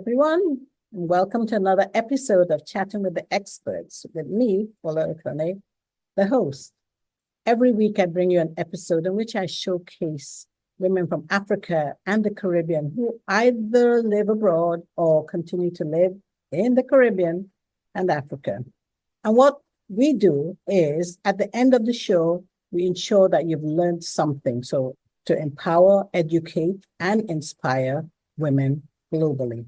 everyone, and welcome to another episode of Chatting with the Experts with me, Kolbe and Predictive, the host. Every week, I bring you an episode in which I showcase women from Africa and the Caribbean who either live abroad or continue to live in the Caribbean and Africa. And what we do is, at the end of the show, we ensure that you've learned something. So to empower, educate, and inspire women globally.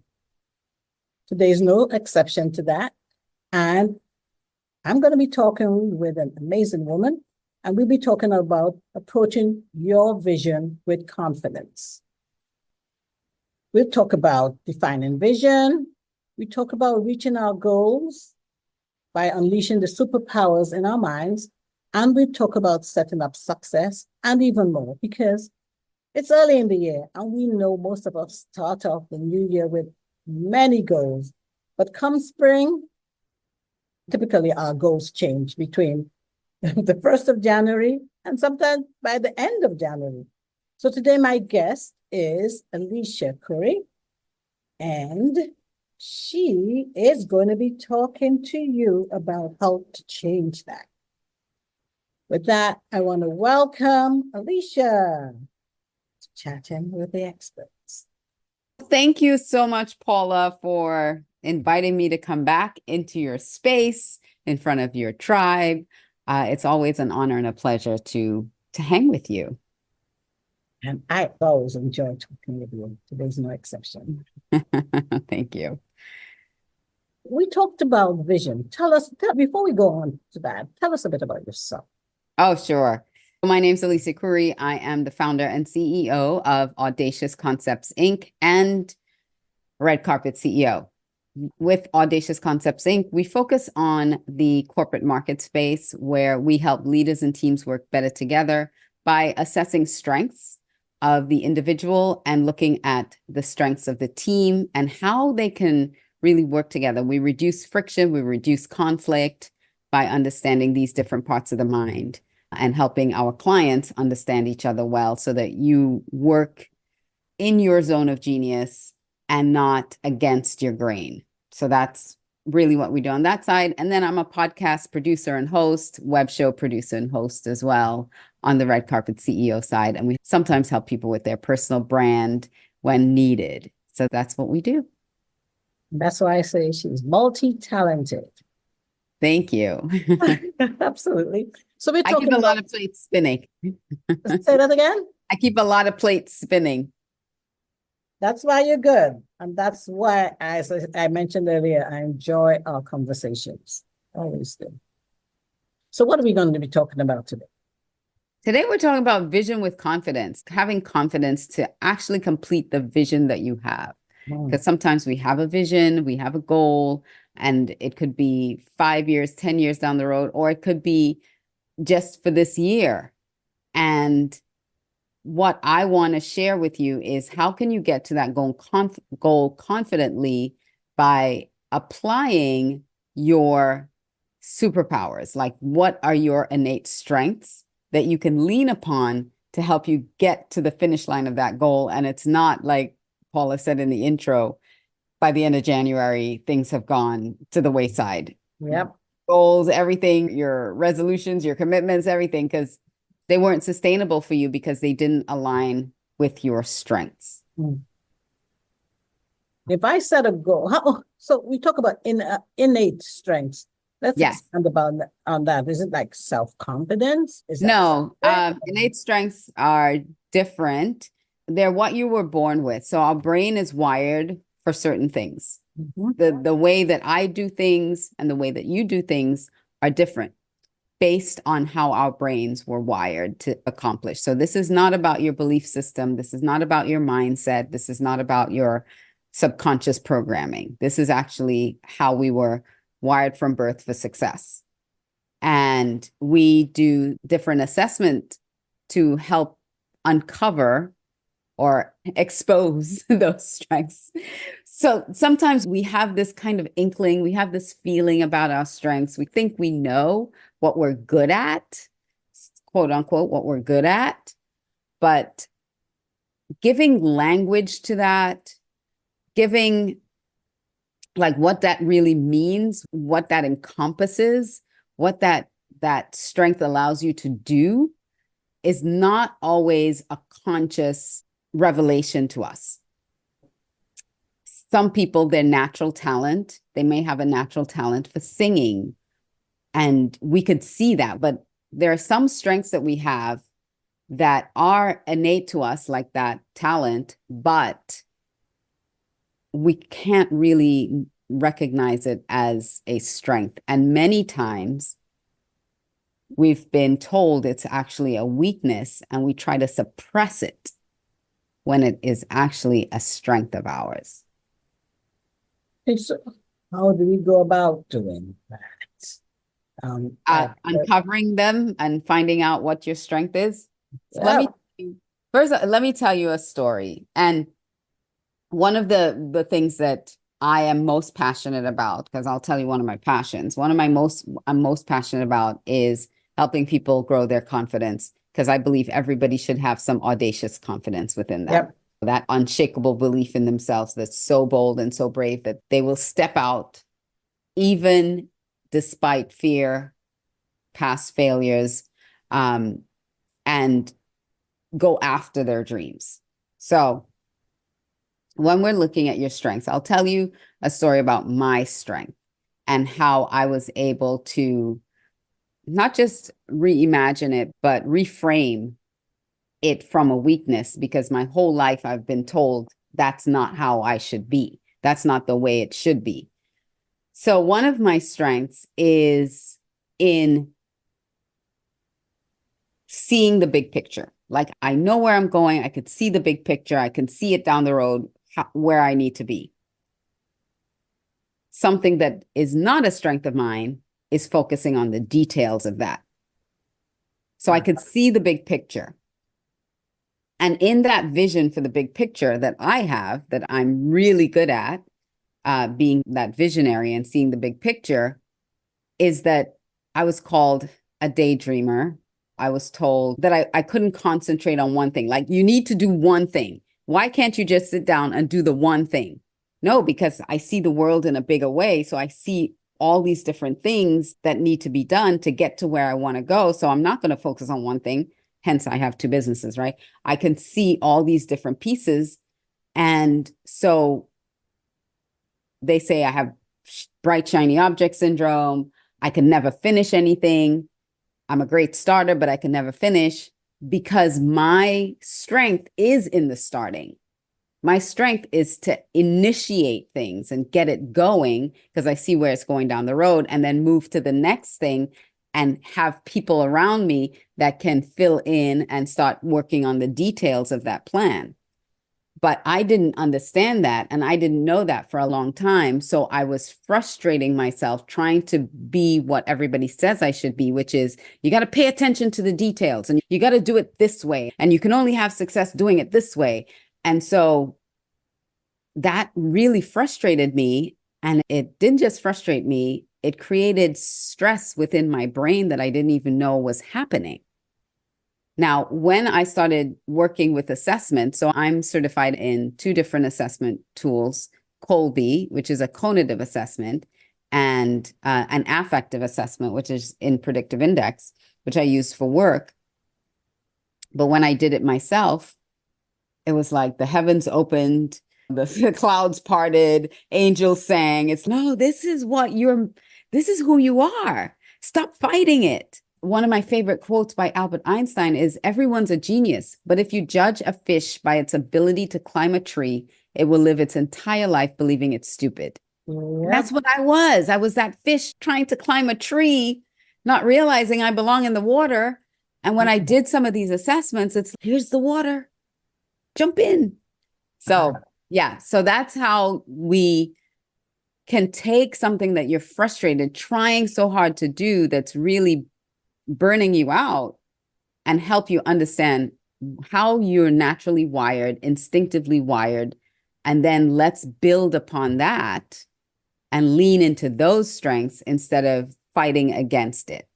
Today is no exception to that. And I'm going to be talking with an amazing woman, and we'll be talking about approaching your vision with confidence. We'll talk about defining vision. We talk about reaching our goals by unleashing the superpowers in our minds. And we talk about setting up success and even more, because it's early in the year and we know most of us start off the new year with many goals. But come spring, typically our goals change between the 1st of January and sometimes by the end of January. So today my guest is Alicia Couri, and she is going to be talking to you about how to change that. With that, I want to welcome Alicia to Chatting with the Experts. Thank you so much, Paula, for inviting me to come back into your space in front of your tribe. It's always an honor and a pleasure to hang with you. And I always enjoy talking with you. Today's no exception. Thank you. We talked about vision. Before we go on to that, tell us a bit about yourself. Oh, sure. My name's Alicia Couri. I am the founder and CEO of Audacious Concepts, Inc. and Red Carpet CEO. With Audacious Concepts, Inc., we focus on the corporate market space where we help leaders and teams work better together by assessing strengths of the individual and looking at the strengths of the team and how they can really work together. We reduce friction, we reduce conflict by understanding these different parts of the mind and helping our clients understand each other well so that you work in your zone of genius and not against your grain. So that's really what we do on that side. And then I'm a podcast producer and host, web show producer and host as well on the Red Carpet CEO side. And we sometimes help people with their personal brand when needed. So that's what we do. That's why I say she's multi-talented. Thank you. Absolutely. So we're I talking keep a lot of plates spinning. Say that again? I keep a lot of plates spinning. That's why you're good. And that's why, as I mentioned earlier, I enjoy our conversations. Always do. So what are we going to be talking about today? Today, we're talking about vision with confidence, having confidence to actually complete the vision that you have. Because sometimes we have a vision, we have a goal, and it could be 5 years, 10 years down the road, or it could be just for this year. And what I want to share with you is how can you get to that goal confidently by applying your superpowers? Like, what are your innate strengths that you can lean upon to help you get to the finish line of that goal? And it's not like Paula said in the intro, by the end of January, things have gone to the wayside. Yep. Goals, everything, your resolutions, your commitments, everything, because they weren't sustainable for you because they didn't align with your strengths. If I set a goal, so we talk about innate strengths. Let's expand on that. Is it like self-confidence? No, innate strengths are different. They're what you were born with. So our brain is wired for certain things. Mm-hmm. The way that I do things and the way that you do things are different based on how our brains were wired to accomplish. So this is not about your belief system. This is not about your mindset. This is not about your subconscious programming. This is actually how we were wired from birth for success. And we do different assessment to help uncover or expose those strengths. So sometimes we have this kind of inkling, we have this feeling about our strengths. We think we know what we're good at, quote unquote, what we're good at, but giving language to that, giving like what that really means, what that encompasses, what that strength allows you to do is not always a conscious revelation to us. Some people, their natural talent, they may have a natural talent for singing, and we could see that, but there are some strengths that we have that are innate to us, like that talent, but we can't really recognize it as a strength. And many times we've been told it's actually a weakness, and we try to suppress it when it is actually a strength of ours. So how do we go about doing that? Uncovering them and finding out what your strength is. So Yeah. let me tell you a story. And one of the things that I am most passionate about, because I'll tell you one of my passions, I'm most passionate about is helping people grow their confidence, because I believe everybody should have some audacious confidence within them. Yep. That unshakable belief in themselves that's so bold and so brave that they will step out even despite fear, past failures, and go after their dreams. So when we're looking at your strengths, I'll tell you a story about my strength and how I was able to not just reimagine it, but reframe it from a weakness, because my whole life I've been told that's not how I should be. That's not the way it should be. So one of my strengths is in seeing the big picture. Like, I know where I'm going. I could see the big picture. I can see it down the road, where I need to be. Something that is not a strength of mine is focusing on the details of that. So I could see the big picture. And in that vision for the big picture that I have, that I'm really good at, being that visionary and seeing the big picture, is that I was called a daydreamer. I was told that I couldn't concentrate on one thing. Like, you need to do one thing. Why can't you just sit down and do the one thing? No, because I see the world in a bigger way. So I see all these different things that need to be done to get to where I want to go. So I'm not going to focus on one thing. Hence, I have two businesses, right? I can see all these different pieces. And so they say I have bright, shiny object syndrome. I can never finish anything. I'm a great starter, but I can never finish, because my strength is in the starting. My strength is to initiate things and get it going, because I see where it's going down the road, and then move to the next thing and have people around me that can fill in and start working on the details of that plan. But I didn't understand that, and I didn't know that for a long time. So I was frustrating myself trying to be what everybody says I should be, which is, you got to pay attention to the details, and you got to do it this way, and you can only have success doing it this way. And so that really frustrated me. And it didn't just frustrate me, it created stress within my brain that I didn't even know was happening. Now, when I started working with assessment, so I'm certified in two different assessment tools, Kolbe, which is a cognitive assessment, and an affective assessment, which is in Predictive Index, which I use for work. But when I did it myself, it was like the heavens opened, the clouds parted, angels sang. It's, no, this is who you are. Stop fighting it. One of my favorite quotes by Albert Einstein is, everyone's a genius, but if you judge a fish by its ability to climb a tree, it will live its entire life believing it's stupid. Yep. That's what I was. I was that fish trying to climb a tree, not realizing I belong in the water. And when I did some of these assessments, it's, here's the water, jump in. So yeah, so that's how we can take something that you're frustrated, trying so hard to do, that's really burning you out, and help you understand how you're naturally wired, instinctively wired. And then let's build upon that and lean into those strengths instead of fighting against it.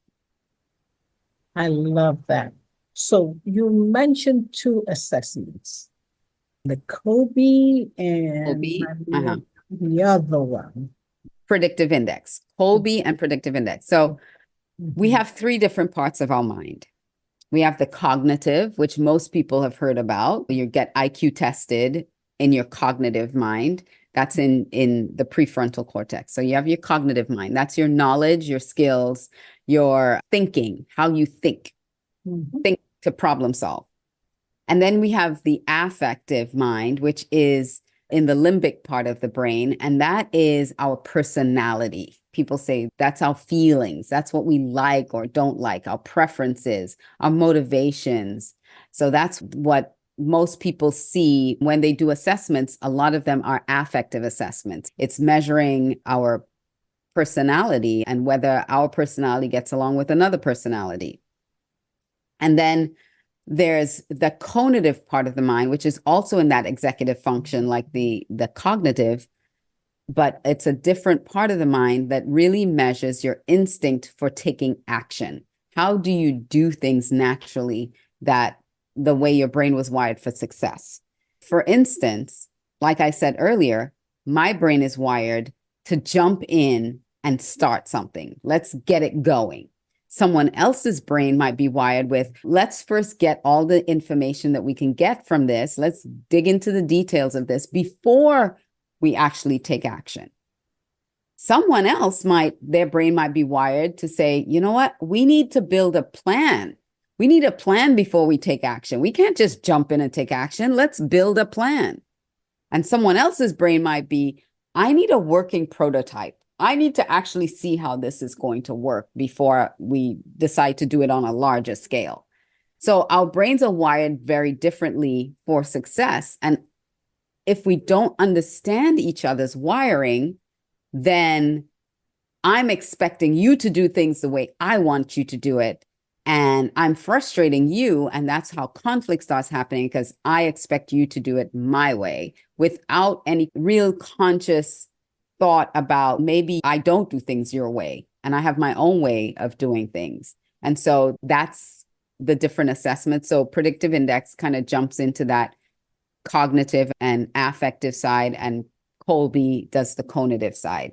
I love that. So you mentioned two assessments, the Kolbe and Kolbe, The other one. Predictive Index, Kolbe and Predictive Index. So we Mhm. have three different parts of our mind. We have the cognitive, which most people have heard about. You get IQ tested in your cognitive mind. That's in the prefrontal cortex. So you have your cognitive mind. That's your knowledge, your skills, your thinking, how you think Mhm. to problem solve. And then we have the affective mind, which is in the limbic part of the brain, and that is our personality. People say that's our feelings. That's what we like or don't like, our preferences, our motivations. So that's what most people see when they do assessments. A lot of them are affective assessments. It's measuring our personality and whether our personality gets along with another personality. And then there's the cognitive part of the mind, which is also in that executive function, like the cognitive, but it's a different part of the mind that really measures your instinct for taking action. How do you do things naturally that the way your brain was wired for success? For instance, like I said earlier, my brain is wired to jump in and start something. Let's get it going. Someone else's brain might be wired with, let's first get all the information that we can get from this. Let's dig into the details of this before we actually take action. Someone else their brain might be wired to say, you know what, we need to build a plan. We need a plan before we take action. We can't just jump in and take action. Let's build a plan. And someone else's brain might be, I need a working prototype. I need to actually see how this is going to work before we decide to do it on a larger scale. So our brains are wired very differently for success. And if we don't understand each other's wiring, then I'm expecting you to do things the way I want you to do it. And I'm frustrating you. And that's how conflict starts happening, because I expect you to do it my way without any real conscious thought about maybe I don't do things your way and I have my own way of doing things. And so that's the different assessments. So predictive index kind of jumps into that cognitive and affective side, and Kolbe does the cognitive side.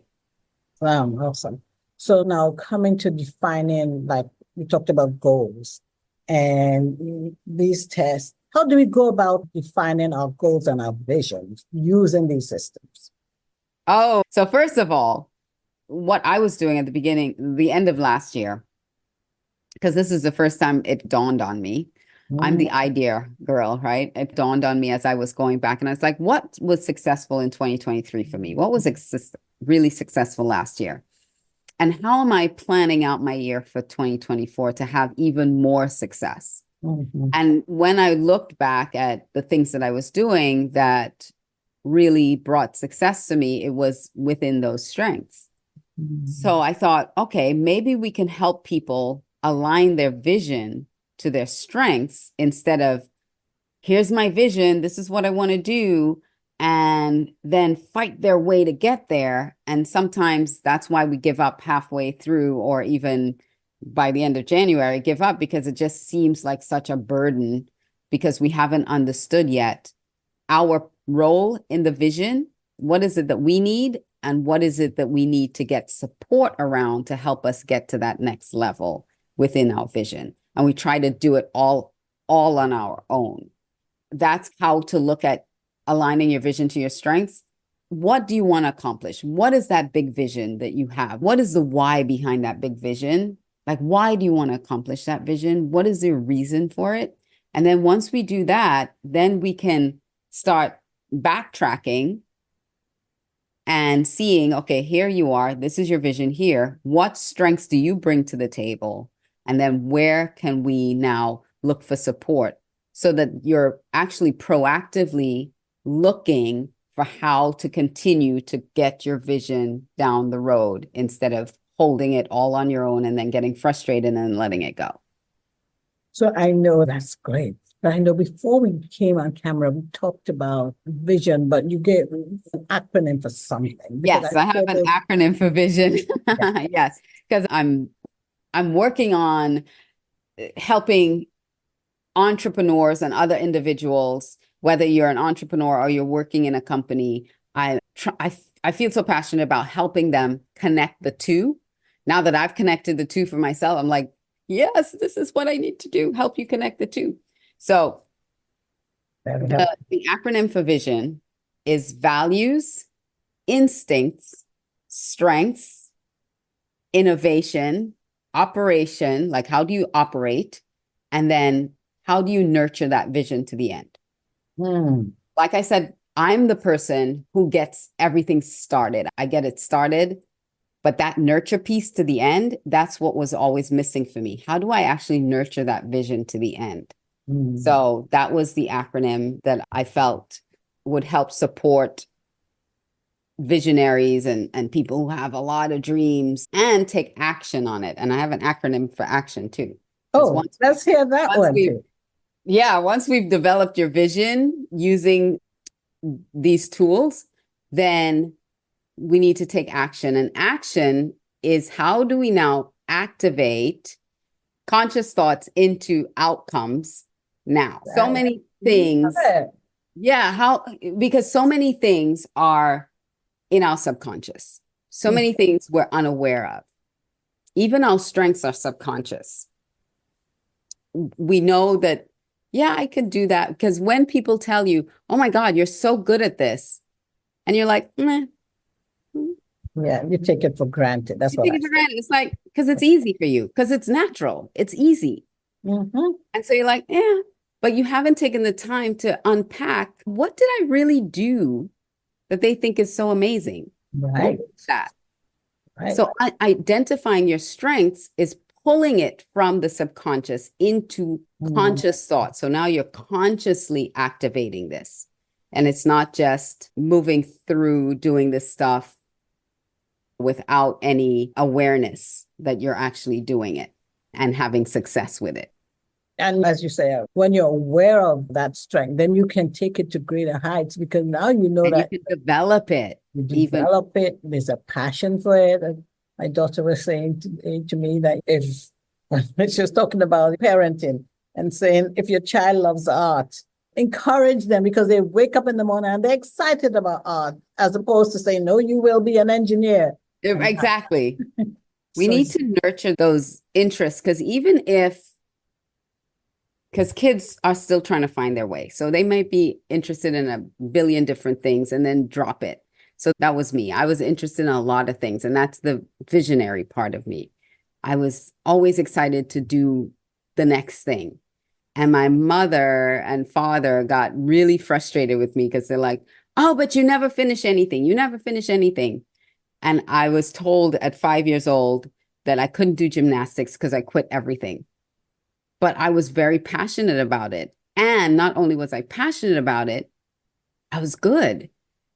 Awesome. So now coming to defining, like we talked about goals and these tests, how do we go about defining our goals and our visions using these systems? Oh, so first of all, what I was doing at the beginning, the end of last year, because this is the first time it dawned on me. I'm the idea girl, right? It dawned on me as I was going back, and I was like, what was successful in 2023 for me? What was really successful last year? And how am I planning out my year for 2024 to have even more success? Mhm. And when I looked back at the things that I was doing that really brought success to me, it was within those strengths. So I thought, okay, maybe we can help people align their vision to their strengths instead of, here's my vision, this is what I want to do, and then fight their way to get there. And sometimes that's why we give up halfway through, or even by the end of January, give up because it just seems like such a burden because we haven't understood yet our role in the vision. What is it that we need? And what is it that we need to get support around to help us get to that next level within our vision? And we try to do it all on our own. That's how to look at aligning your vision to your strengths. What do you want to accomplish? What is that big vision that you have? What is the why behind that big vision? Like, why do you want to accomplish that vision? What is the reason for it? And then once we do that, then we can start backtracking and seeing, okay, here you are. This is your vision here. What strengths do you bring to the table? And then where can we now look for support so that you're actually proactively looking for how to continue to get your vision down the road instead of holding it all on your own and then getting frustrated and letting it go. So I know that's great. But I know before we came on camera, we talked about vision, but you gave an acronym for something. Yes, I have an acronym for vision. Yes, because I'm working on helping entrepreneurs and other individuals, whether you're an entrepreneur or you're working in a company. I I feel so passionate about helping them connect the two. Now that I've connected the two for myself, I'm like, yes, this is what I need to do, help you connect the two. So the acronym for vision is values, instincts, strengths, innovation, operation, like how do you operate? And then how do you nurture that vision to the end? Like I said, I'm the person who gets everything started. I get it started, but that nurture piece to the end, that's what was always missing for me. How do I actually nurture that vision to the end? So that was the acronym that I felt would help support visionaries and people who have a lot of dreams and take action on it. And I have an acronym for action too. Oh, let's hear that one too. Yeah, once we've developed your vision using these tools, then we need to take action. And action is how do we now activate conscious thoughts into outcomes now? Right. So many things. Yeah, because so many things are in our subconscious. So many things we're unaware of. Even our strengths are subconscious. We know that, yeah, I could do that. Because when people tell you, oh my God, you're so good at this. And you're like, meh. Yeah, you take it for granted. That's what you take it for granted. It's like, because it's easy for you, because it's natural. It's easy. And so you're like, yeah, but you haven't taken the time to unpack, what did I really do that they think is so amazing? Right. That. Right. So identifying your strengths is pulling it from the subconscious into conscious thought. So now you're consciously activating this. And it's not just moving through doing this stuff without any awareness that you're actually doing it and having success with it. And as you say, when you're aware of that strength, then you can take it to greater heights, because now you know that you can develop it. You develop it. There's a passion for it. And my daughter was saying to me that if she was talking about parenting and saying, if your child loves art, encourage them, because they wake up in the morning and they're excited about art, as opposed to saying, no, you will be an engineer. Exactly. We need to nurture those interests, because because kids are still trying to find their way. So they might be interested in a billion different things and then drop it. So that was me. I was interested in a lot of things. And that's the visionary part of me. I was always excited to do the next thing. And my mother and father got really frustrated with me, because they're like, oh, but you never finish anything. You never finish anything. And I was told at 5 years old that I couldn't do gymnastics because I quit everything. But I was very passionate about it. And not only was I passionate about it, I was good.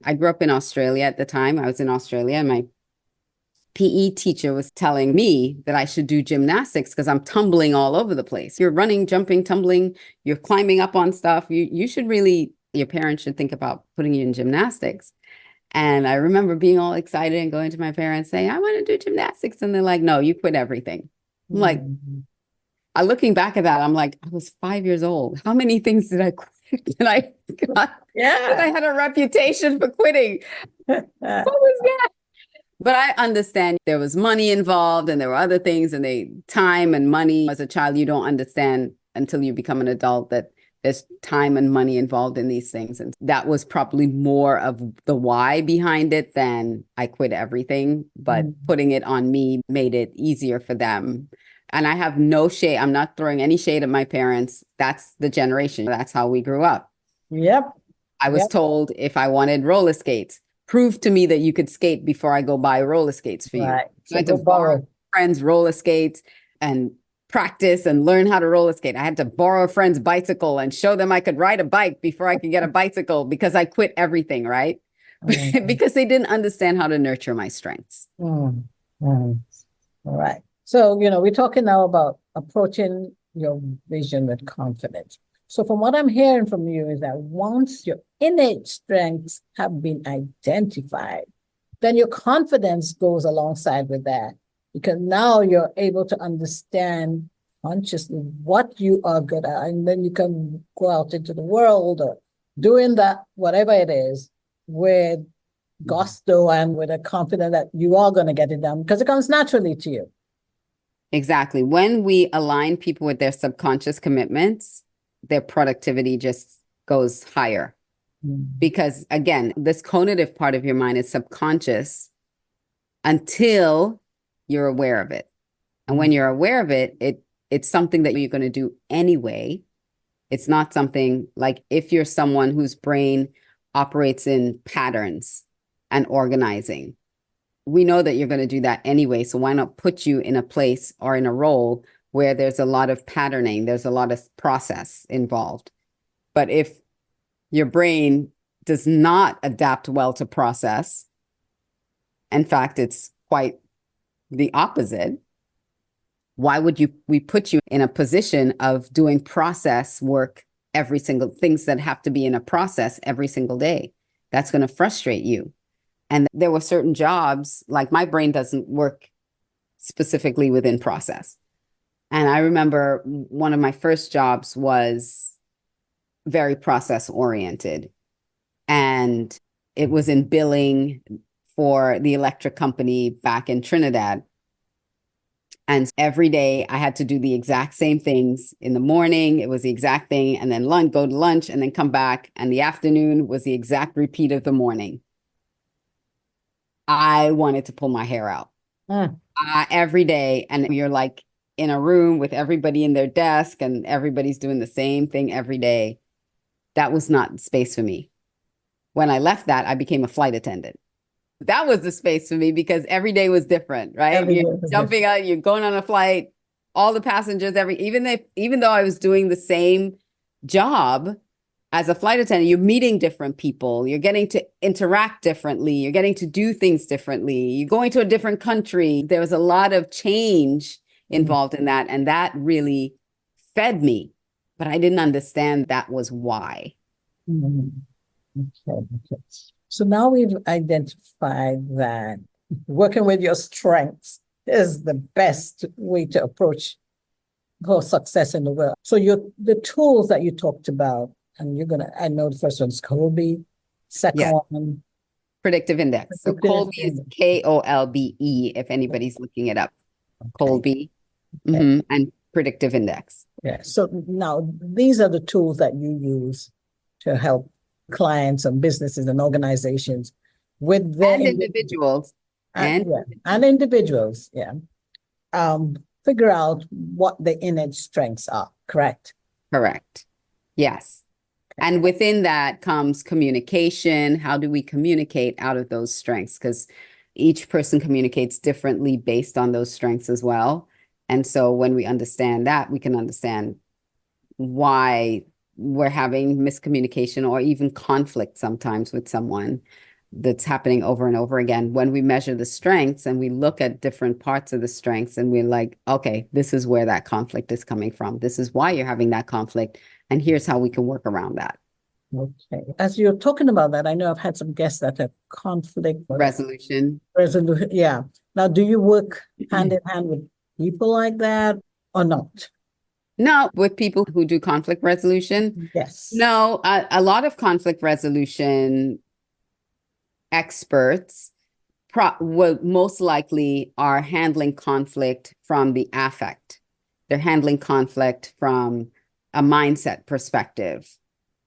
I grew up in Australia at the time. I was in Australia, and my PE teacher was telling me that I should do gymnastics because I'm tumbling all over the place. You're running, jumping, tumbling, you're climbing up on stuff. You should really, your parents should think about putting you in gymnastics. And I remember being all excited and going to my parents saying, I want to do gymnastics. And they're like, no, you quit everything. I'm like, looking back at that, I'm like, I was 5 years old. How many things did I quit? And I had a reputation for quitting. What was that? But I understand there was money involved and there were other things, and time and money. As a child, you don't understand until you become an adult that there's time and money involved in these things. And that was probably more of the why behind it than I quit everything. But putting it on me made it easier for them. And I have no shade. I'm not throwing any shade at my parents. That's the generation. That's how we grew up. Yep. I was told if I wanted roller skates, prove to me that you could skate before I go buy roller skates for you. So I had to borrow friends' roller skates and practice and learn how to roller skate. I had to borrow a friend's bicycle and show them I could ride a bike before I could get a bicycle, because I quit everything, right? Because they didn't understand how to nurture my strengths. All right. So, we're talking now about approaching your vision with confidence. So from what I'm hearing from you is that once your innate strengths have been identified, then your confidence goes alongside with that, because now you're able to understand consciously what you are good at, and then you can go out into the world or doing that, whatever it is, with gusto and with a confidence that you are going to get it done because it comes naturally to you. Exactly. When we align people with their subconscious commitments, their productivity just goes higher. Because again, this cognitive part of your mind is subconscious until you're aware of it. And when you're aware of it, it's something that you're going to do anyway. It's not something like if you're someone whose brain operates in patterns and organizing, we know that you're going to do that anyway. So why not put you in a place or in a role where there's a lot of patterning, there's a lot of process involved. But if your brain does not adapt well to process, in fact, it's quite the opposite. Why would we put you in a position of doing process work every single things that have to be in a process every single day? That's going to frustrate you. And there were certain jobs, like my brain doesn't work specifically within process. And I remember one of my first jobs was very process oriented. And it was in billing for the electric company back in Trinidad. And every day I had to do the exact same things. In the morning, it was the exact thing. And then go to lunch and then come back. And the afternoon was the exact repeat of the morning. I wanted to pull my hair out every day. And you're like in a room with everybody in their desk and everybody's doing the same thing every day. That was not space for me. When I left that, I became a flight attendant. That was the space for me because every day was different, right? You're jumping out, you're going on a flight, all the passengers, even though I was doing the same job as a flight attendant, you're meeting different people, you're getting to interact differently, you're getting to do things differently, you're going to a different country. There was a lot of change involved in that, and that really fed me, but I didn't understand that was why. Okay. So now we've identified that working with your strengths is the best way to approach for success in the world. So the tools that you talked about, and I know the first one's Kolbe, second one. Predictive Index. So Kolbe is Kolbe, if anybody's looking it up. Kolbe and Predictive Index. Yeah. So now these are the tools that you use to help clients and businesses and organizations with their individuals individuals figure out what the innate strengths are. Correct Yes. And within that comes communication. How do we communicate out of those strengths? Because each person communicates differently based on those strengths as well. And so when we understand that, we can understand why we're having miscommunication or even conflict sometimes with someone that's happening over and over again. When we measure the strengths and we look at different parts of the strengths and we're like, okay, this is where that conflict is coming from. This is why you're having that conflict. And here's how we can work around that. Okay. As you're talking about that, I know I've had some guests that have conflict resolution. Yeah. Now, do you work hand in hand with people like that or not? No, with people who do conflict resolution. Yes. No, a lot of conflict resolution experts will most likely are handling conflict from the affect. They're handling conflict from a mindset perspective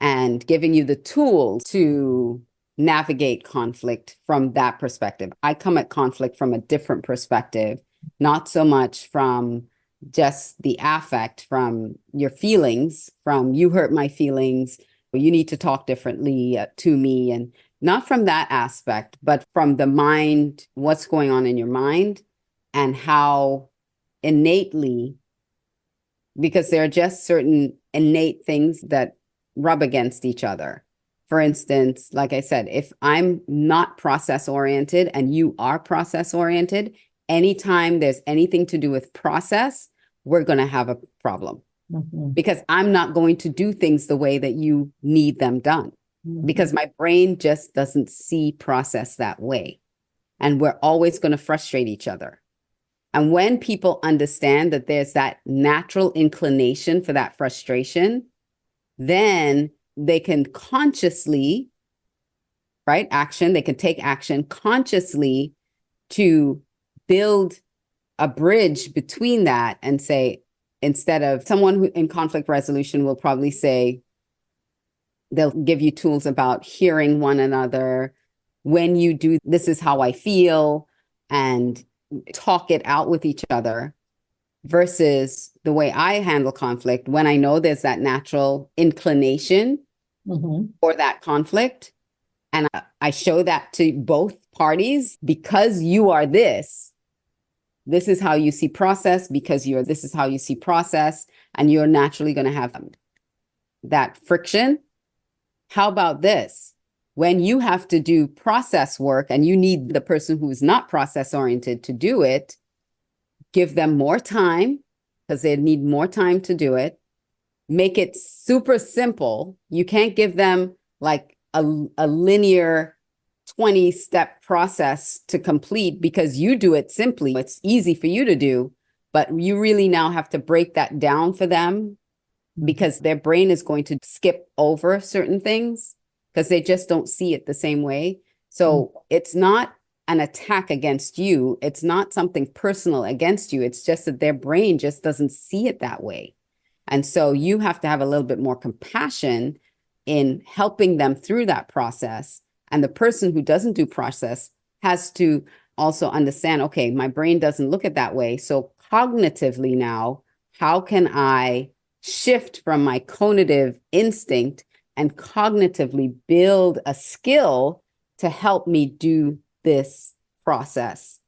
and giving you the tools to navigate conflict from that perspective. I come at conflict from a different perspective, not so much from just the affect, from your feelings, from you hurt my feelings, you need to talk differently to me, and not from that aspect, but from the mind, what's going on in your mind and how innately, because there are just certain innate things that rub against each other. For instance, like I said, if I'm not process oriented and you are process oriented, anytime there's anything to do with process, we're going to have a problem because I'm not going to do things the way that you need them done because my brain just doesn't see process that way. And we're always going to frustrate each other. And when people understand that there's that natural inclination for that frustration, then they can consciously right? Action. They can take action consciously to build a bridge between that and say, instead of someone who in conflict resolution will probably say, they'll give you tools about hearing one another. When you do, this is how I feel, and talk it out with each other, versus the way I handle conflict. When I know there's that natural inclination for that conflict, and I show that to both parties, because you are this is how you see process, because this is how you see process, and you're naturally going to have that friction. How about this? When you have to do process work and you need the person who's not process oriented to do it, give them more time, because they need more time to do it. Make it super simple. You can't give them like a linear 20-step process to complete, because you do it simply. It's easy for you to do, but you really now have to break that down for them, because their brain is going to skip over certain things because they just don't see it the same way. So it's not an attack against you. It's not something personal against you. It's just that their brain just doesn't see it that way. And so you have to have a little bit more compassion in helping them through that process. And the person who doesn't do process has to also understand, okay, my brain doesn't look at that way. So cognitively now, how can I shift from my cognitive instinct and cognitively build a skill to help me do this process?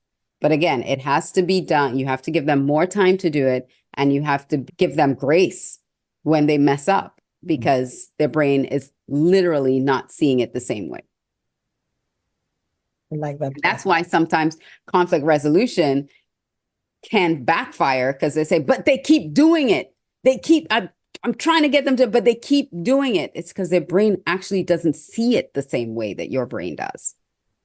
But again, it has to be done. You have to give them more time to do it, and you have to give them grace when they mess up, because their brain is literally not seeing it the same way. I like that. And that's why sometimes conflict resolution can backfire, because they say, but they keep doing it. I'm trying to get them to, but they keep doing it. It's because their brain actually doesn't see it the same way that your brain does.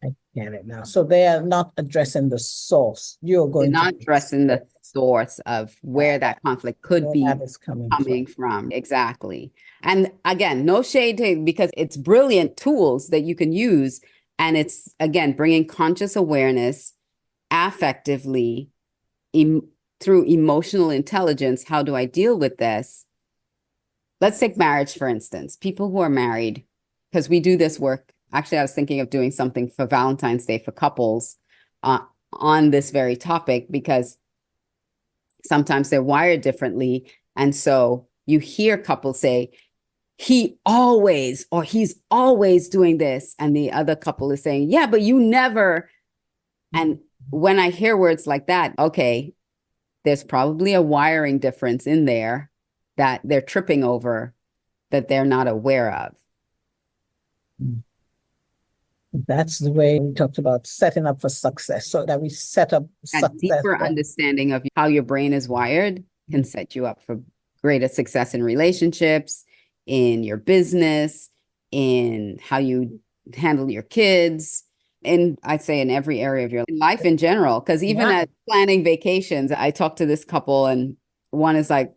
I get it now. So they are not addressing the source. You're going They're not addressing the source of where that conflict could be coming from. Exactly. And again, no shade because it's brilliant tools that you can use. And it's, again, bringing conscious awareness affectively through emotional intelligence. How do I deal with this? Let's take marriage, for instance. People who are married, because we do this work. Actually, I was thinking of doing something for Valentine's Day for couples on this very topic, because sometimes they're wired differently. And so you hear couples say, he's always doing this. And the other couple is saying, yeah, but you never. And when I hear words like that, okay, there's probably a wiring difference in there that they're tripping over, that they're not aware of. That's the way we talked about setting up for success, so that we set up A deeper understanding of how your brain is wired can set you up for greater success in relationships, in your business, in how you handle your kids, and I'd say in every area of your life in general. Because even at planning vacations, I talked to this couple, and one is like,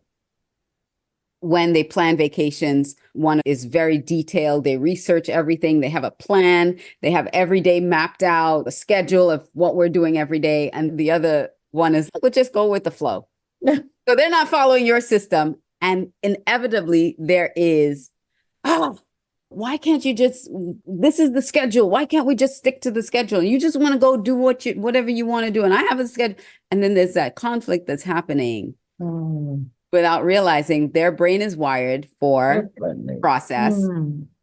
when they plan vacations, one is very detailed. They research everything. They have a plan. They have every day mapped out, a schedule of what we're doing every day. And the other one is, we'll just go with the flow. So they're not following your system. And inevitably there is, why can't you just, this is the schedule. Why can't we just stick to the schedule? You just want to go do whatever you want to do. And I have a schedule. And then there's that conflict that's happening. Without realizing their brain is wired for process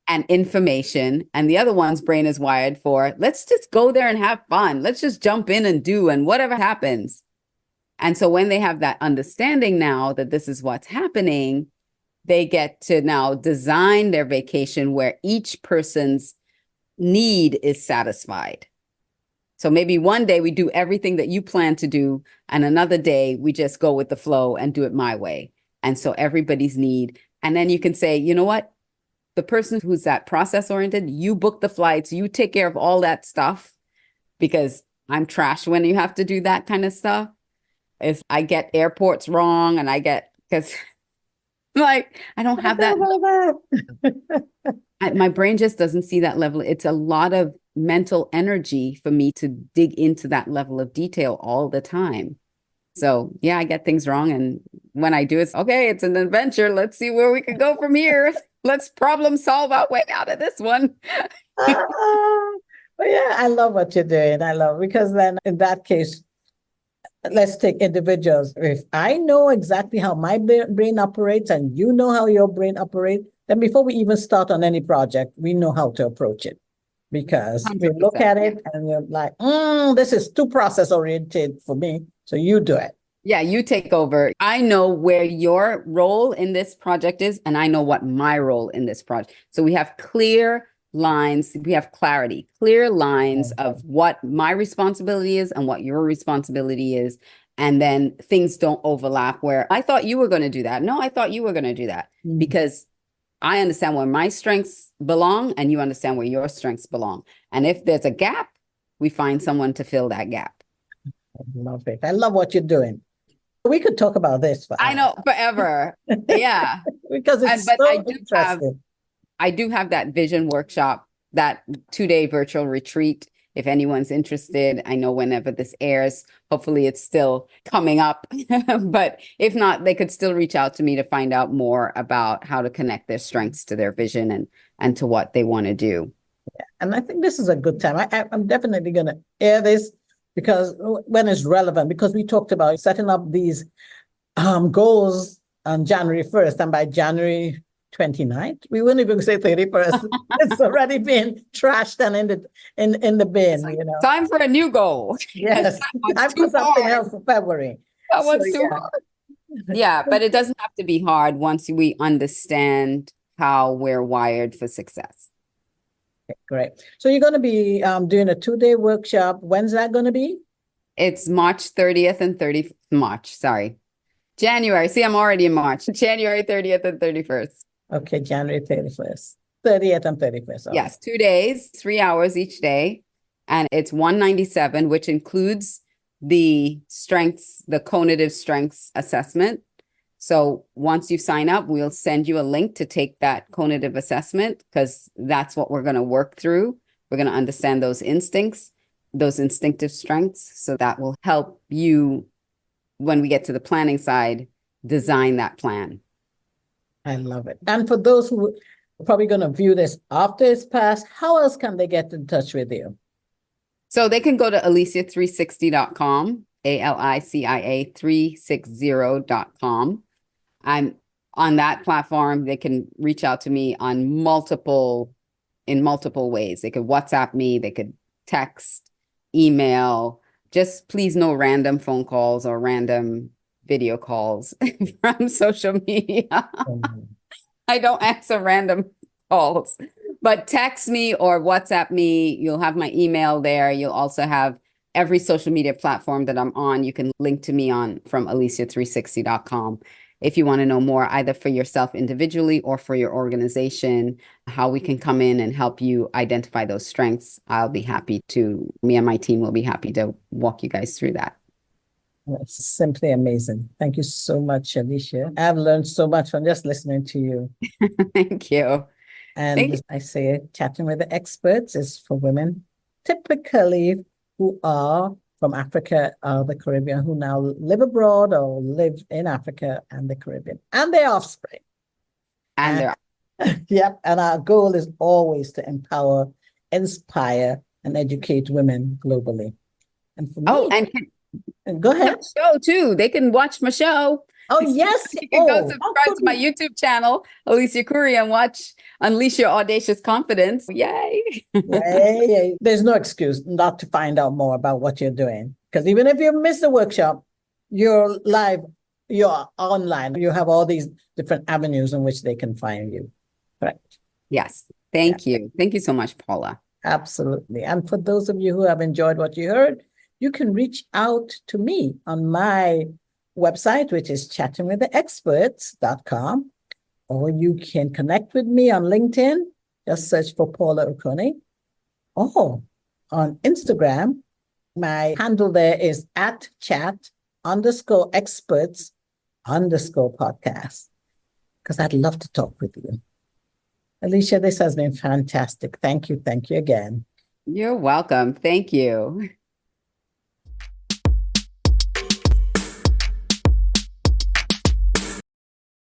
and information. And the other one's brain is wired for, let's just go there and have fun. Let's just jump in and do, and whatever happens. And so when they have that understanding now that this is what's happening, they get to now design their vacation where each person's need is satisfied. So maybe one day we do everything that you plan to do, and another day we just go with the flow and do it my way. And so everybody's need. And then you can say, you know what? The person who's that process oriented, you book the flights, you take care of all that stuff, because I'm trash when you have to do that kind of stuff. If I get airports wrong, and because like, I don't have that. my brain just doesn't see that level. It's a lot of mental energy for me to dig into that level of detail all the time. So yeah, I get things wrong. And when I do, it's okay, it's an adventure. Let's see where we can go from here. Let's problem solve our way out of this one. But yeah, I love what you're doing. I love, because then in that case, let's take individuals. If I know exactly how my brain operates and you know how your brain operates, then before we even start on any project, we know how to approach it. Because we look 100%, at it and we're like, this is too process oriented for me. So you do it. Yeah, you take over. I know where your role in this project is, and I know what my role in this project. So we have clear lines, we have clarity, clear lines of what my responsibility is and what your responsibility is. And then things don't overlap where I thought you were going to do that. No, I thought you were going to do that because I understand where my strengths belong and you understand where your strengths belong. And if there's a gap, we find someone to fill that gap. I love it. I love what you're doing. We could talk about this for I know, forever. Yeah. Because it's but so interesting. I do have that vision workshop, that 2-day virtual retreat. If anyone's interested, I know whenever this airs, hopefully it's still coming up. But if not, they could still reach out to me to find out more about how to connect their strengths to their vision and to what they want to do. Yeah. And I think this is a good time. I'm definitely going to air this because when it's relevant, because we talked about setting up these goals on January 1st, and by January 29th, we wouldn't even say 31st. It's already been trashed and in the bin, you know. Time for a new goal. Yes, time for something else for February. That one's too hard. Yeah, but it doesn't have to be hard once we understand how we're wired for success. Okay, great. So you're going to be doing a 2-day workshop. When's that going to be? It's March 30th and 30th. January. See, I'm already in March. January 30th and 31st. Okay, January 31st. 30th and 31st. Okay. Yes, 2 days, 3 hours each day. And it's $197, which includes the strengths, the cognitive strengths assessment. So once you sign up, we'll send you a link to take that cognitive assessment because that's what we're going to work through. We're going to understand those instincts, those instinctive strengths. So that will help you, when we get to the planning side, design that plan. I love it. And for those who are probably going to view this after it's passed, how else can they get in touch with you? So they can go to alicia360.com, ALICIA360.com. And on that platform, they can reach out to me in multiple ways. They could WhatsApp me, they could text, email. Just please no random phone calls or random video calls from social media. I don't answer random calls, but text me or WhatsApp me. You'll have my email there. You'll also have every social media platform that I'm on. You can link to me on from alicia360.com. If you want to know more, either for yourself individually or for your organization, how we can come in and help you identify those strengths, me and my team will be happy to walk you guys through that. That's simply amazing. Thank you so much, Alicia. I've learned so much from just listening to you. Thank you. And I say chatting with the experts is for women, typically who are from Africa or the Caribbean, who now live abroad or live in Africa and the Caribbean, and their offspring. Yep. And our goal is always to empower, inspire, and educate women globally. And for me, go ahead. Show too. They can watch my show. Oh, yes. You can go subscribe to my YouTube channel, Alicia Couri, and watch Unleash Your Audacious Confidence. Yay. Yay. There's no excuse not to find out more about what you're doing. Because even if you miss the workshop, you're live, you're online. You have all these different avenues in which they can find you. Correct. Yes. Thank you. Thank you so much, Paula. Absolutely. And for those of you who have enjoyed what you heard, you can reach out to me on my website, which is chattingwiththeexperts.com, or you can connect with me on LinkedIn. Just search for Paula Okonee. Or on Instagram, my handle there is @chat_experts_podcast, because I'd love to talk with you. Alicia, this has been fantastic. Thank you. Thank you again. You're welcome. Thank you.